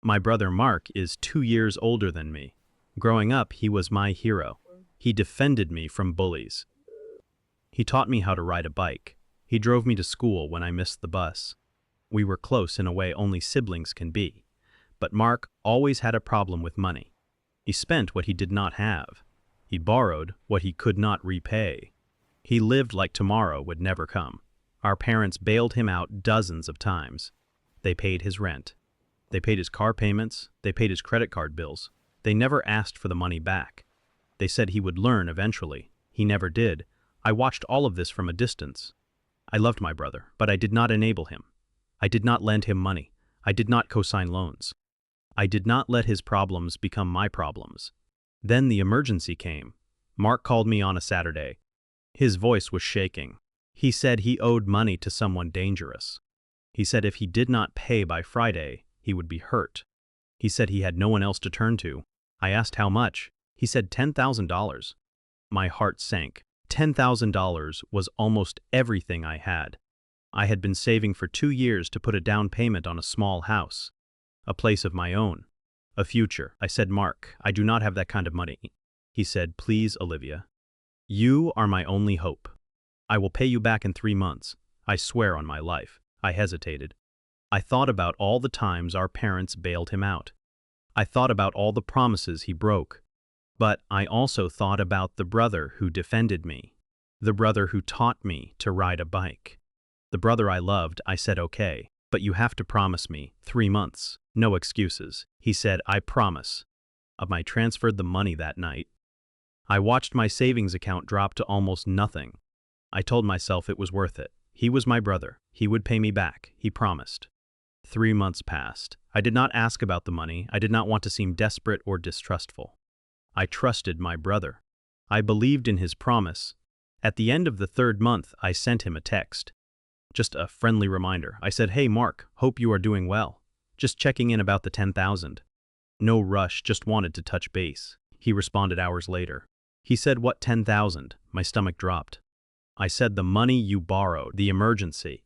My brother Mark is 2 years older than me. Growing up, he was my hero. He defended me from bullies. He taught me how to ride a bike. He drove me to school when I missed the bus. We were close in a way only siblings can be. But Mark always had a problem with money. He spent what he did not have. He borrowed what he could not repay. He lived like tomorrow would never come. Our parents bailed him out dozens of times. They paid his rent. They paid his car payments. They paid his credit card bills. They never asked for the money back. They said he would learn eventually. He never did. I watched all of this from a distance. I loved my brother, but I did not enable him. I did not lend him money. I did not co-sign loans. I did not let his problems become my problems. Then the emergency came. Mark called me on a Saturday. His voice was shaking. He said he owed money to someone dangerous. He said if he did not pay by Friday, he would be hurt. He said he had no one else to turn to. I asked how much. He said $10,000. My heart sank. $10,000 was almost everything I had. I had been saving for 2 years to put a down payment on a small house, a place of my own, a future. I said, Mark, I do not have that kind of money. He said, please, Olivia. You are my only hope. I will pay you back in 3 months. I swear on my life. I hesitated. I thought about all the times our parents bailed him out. I thought about all the promises he broke. But I also thought about the brother who defended me, the brother who taught me to ride a bike. The brother I loved. I said, okay, but you have to promise me 3 months. No excuses. He said, I promise. I transferred the money that night. I watched my savings account drop to almost nothing. I told myself it was worth it. He was my brother. He would pay me back. He promised. 3 months passed. I did not ask about the money. I did not want to seem desperate or distrustful. I trusted my brother. I believed in his promise. At the end of the 3rd month, I sent him a text. Just a friendly reminder. I said, hey, Mark, hope you are doing well. Just checking in about the 10,000. No rush, just wanted to touch base. He responded hours later. He said, what 10,000? My stomach dropped. I said, the money you borrowed, the emergency.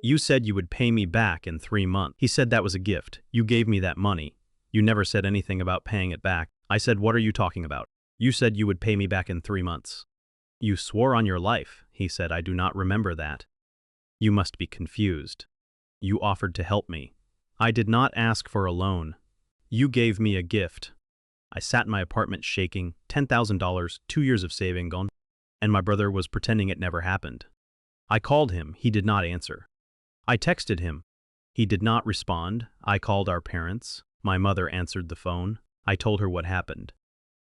You said you would pay me back in 3 months. He said that was a gift. You gave me that money. You never said anything about paying it back. I said, what are you talking about? You said you would pay me back in 3 months. You swore on your life. He said, I do not remember that. You must be confused. You offered to help me. I did not ask for a loan. You gave me a gift. I sat in my apartment shaking, $10,000, 2 years of saving gone, and my brother was pretending it never happened. I called him. He did not answer. I texted him. He did not respond. I called our parents. My mother answered the phone. I told her what happened.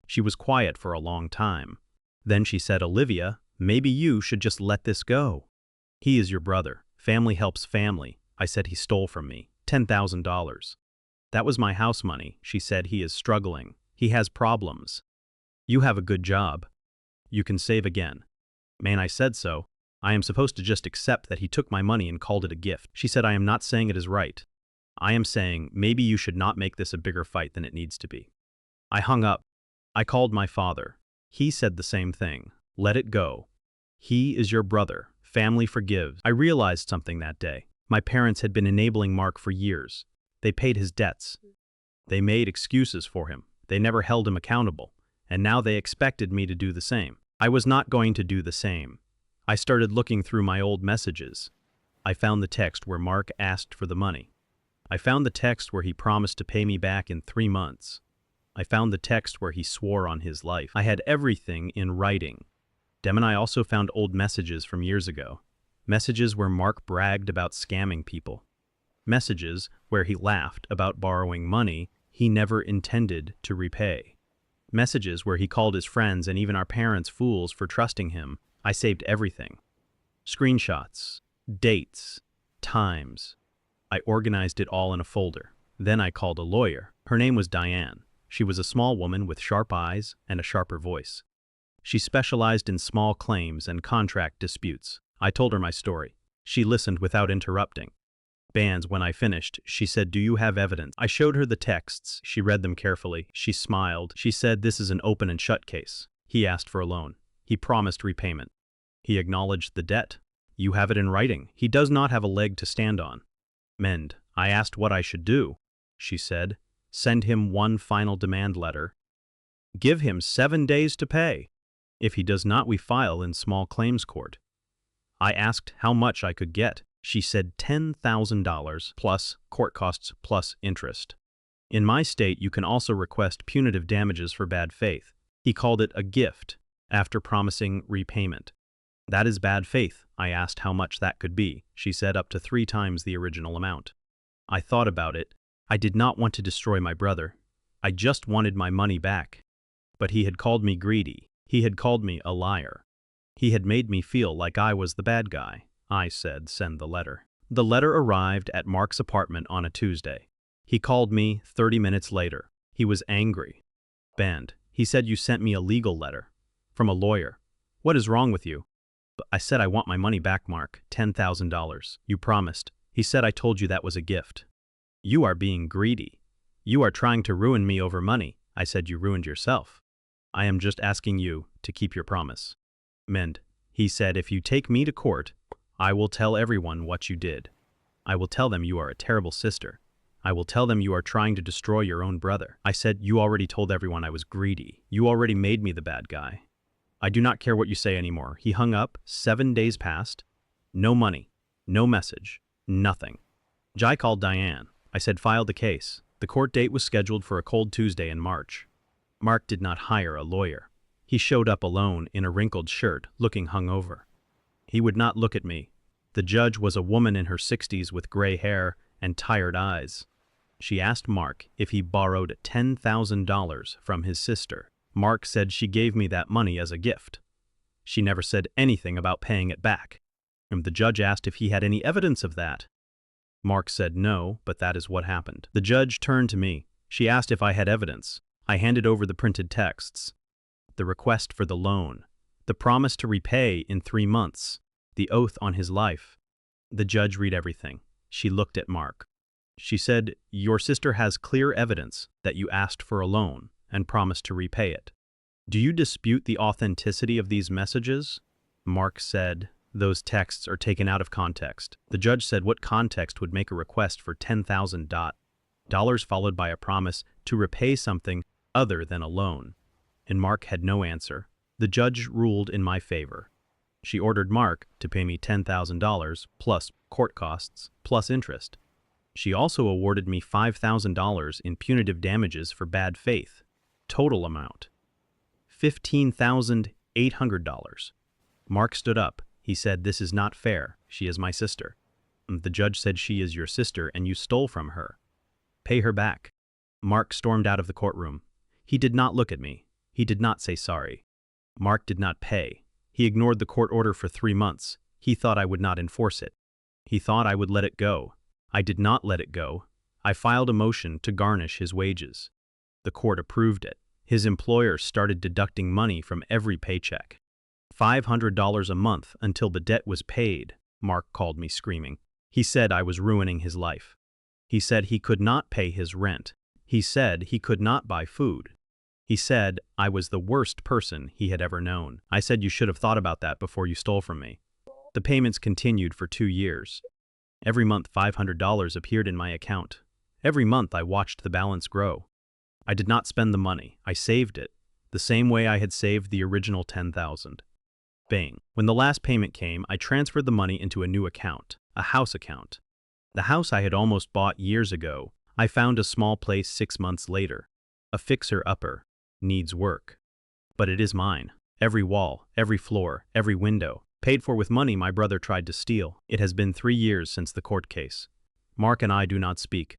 She was quiet for a long time. Then she said, Olivia, maybe you should just let this go. He is your brother. Family helps family. I said he stole from me. $10,000. That was my house money. She said he is struggling. He has problems. You have a good job. You can save again. Man, I said so. I am supposed to just accept that he took my money and called it a gift. She said, I am not saying it is right. I am saying maybe you should not make this a bigger fight than it needs to be. I hung up. I called my father. He said the same thing. Let it go. He is your brother. Family forgives. I realized something that day. My parents had been enabling Mark for years. They paid his debts. They made excuses for him. They never held him accountable. And now they expected me to do the same. I was not going to do the same. I started looking through my old messages. I found the text where Mark asked for the money. I found the text where he promised to pay me back in 3 months. I found the text where he swore on his life. I had everything in writing. Dem and I also found old messages from years ago. Messages where Mark bragged about scamming people. Messages where he laughed about borrowing money he never intended to repay. Messages where he called his friends and even our parents fools for trusting him. I saved everything. Screenshots, dates, times. I organized it all in a folder. Then I called a lawyer. Her name was Diane. She was a small woman with sharp eyes and a sharper voice. She specialized in small claims and contract disputes. I told her my story. She listened without interrupting. When I finished, she said, do you have evidence? I showed her the texts. She read them carefully. She smiled. She said, this is an open and shut case. He asked for a loan. He promised repayment. He acknowledged the debt. You have it in writing. He does not have a leg to stand on. Mend. I asked what I should do. she said. Send him one final demand letter. Give him 7 days to pay. If he does not, we file in small claims court. I asked how much I could get. She said $10,000 plus court costs plus interest. In my state, you can also request punitive damages for bad faith. He called it a gift after promising repayment. That is bad faith. I asked how much that could be. She said up to 3 times the original amount. I thought about it. I did not want to destroy my brother. I just wanted my money back. But he had called me greedy. He had called me a liar. He had made me feel like I was the bad guy. I said, send the letter. The letter arrived at Mark's apartment on a Tuesday. He called me 30 minutes later. He was angry. Banned. He said, you sent me a legal letter. From a lawyer. What is wrong with you? I said, I want my money back, Mark. $10,000. You promised. He said, I told you that was a gift. You are being greedy. You are trying to ruin me over money. I said, you ruined yourself. I am just asking you to keep your promise. Mend. He said, if you take me to court, I will tell everyone what you did. I will tell them you are a terrible sister. I will tell them you are trying to destroy your own brother. I said, you already told everyone I was greedy. You already made me the bad guy. I do not care what you say anymore. He hung up. 7 days passed. No money. No message. Nothing. Jai called Diane. I said, file the case. The court date was scheduled for a cold Tuesday in March. Mark did not hire a lawyer. He showed up alone in a wrinkled shirt, looking hungover. He would not look at me. The judge was a woman in her 60s with gray hair and tired eyes. She asked Mark if he borrowed $10,000 from his sister. Mark said she gave me that money as a gift. She never said anything about paying it back. The judge asked if he had any evidence of that. Mark said no, but that is what happened. The judge turned to me. She asked if I had evidence. I handed over the printed texts. The request for the loan. The promise to repay in 3 months. The oath on his life. The judge read everything. She looked at Mark. She said, your sister has clear evidence that you asked for a loan and promised to repay it. Do you dispute the authenticity of these messages? Mark said, those texts are taken out of context. The judge said, what context would make a request for $10,000 followed by a promise to repay something other than a loan? And Mark had no answer. The judge ruled in my favor. She ordered Mark to pay me $10,000 plus court costs plus interest. She also awarded me $5,000 in punitive damages for bad faith. Total amount, $15,800. Mark stood up. He said, this is not fair. She is my sister. The judge said, she is your sister and you stole from her. Pay her back. Mark stormed out of the courtroom. He did not look at me. He did not say sorry. Mark did not pay. He ignored the court order for 3 months. He thought I would not enforce it. He thought I would let it go. I did not let it go. I filed a motion to garnish his wages. The court approved it. His employer started deducting money from every paycheck. $500 a month until the debt was paid. Mark called me screaming. He said I was ruining his life. He said he could not pay his rent. He said he could not buy food. He said I was the worst person he had ever known. I said, you should have thought about that before you stole from me. The payments continued for 2 years. Every month $500 appeared in my account. Every month I watched the balance grow. I did not spend the money. I saved it, the same way I had saved the original $10,000. Bang. When the last payment came, I transferred the money into a new account, a house account. The house I had almost bought years ago, I found a small place 6 months later. A fixer-upper. Needs work. But it is mine. Every wall, every floor, every window. Paid for with money my brother tried to steal. It has been 3 years since the court case. Mark and I do not speak.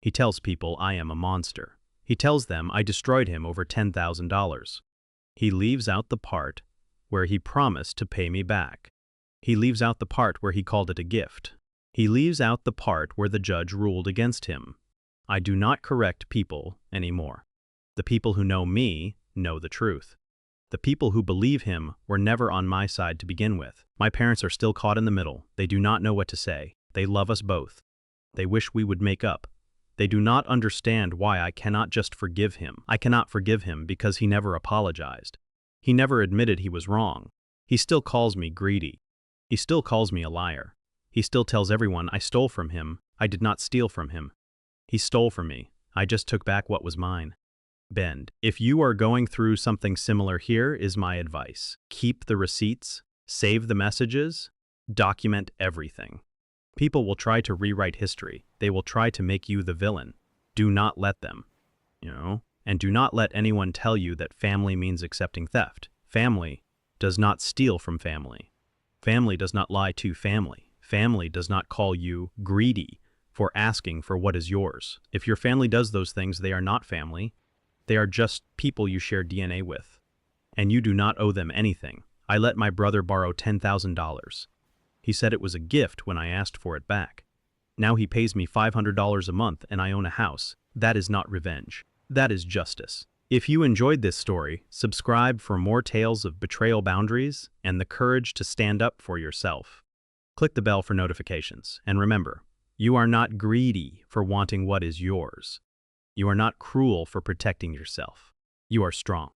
He tells people I am a monster. He tells them I destroyed him over $10,000. He leaves out the part where he promised to pay me back. He leaves out the part where he called it a gift. He leaves out the part where the judge ruled against him. I do not correct people anymore. The people who know me know the truth. The people who believe him were never on my side to begin with. My parents are still caught in the middle. They do not know what to say. They love us both. They wish we would make up. They do not understand why I cannot just forgive him. I cannot forgive him because he never apologized. He never admitted he was wrong. He still calls me greedy. He still calls me a liar. He still tells everyone I stole from him. I did not steal from him. He stole from me. I just took back what was mine. Bend. If you are going through something similar, here is my advice. Keep the receipts, save the messages, document everything. People will try to rewrite history. They will try to make you the villain. Do not let them, and do not let anyone tell you that family means accepting theft. Family does not steal from family. Family does not lie to family. Family does not call you greedy for asking for what is yours. If your family does those things, they are not family. They are just people you share DNA with. And you do not owe them anything. I let my brother borrow $10,000. He said it was a gift when I asked for it back. Now he pays me $500 a month and I own a house. That is not revenge. That is justice. If you enjoyed this story, subscribe for more tales of betrayal, boundaries, and the courage to stand up for yourself. Click the bell for notifications. And remember, you are not greedy for wanting what is yours. You are not cruel for protecting yourself. You are strong.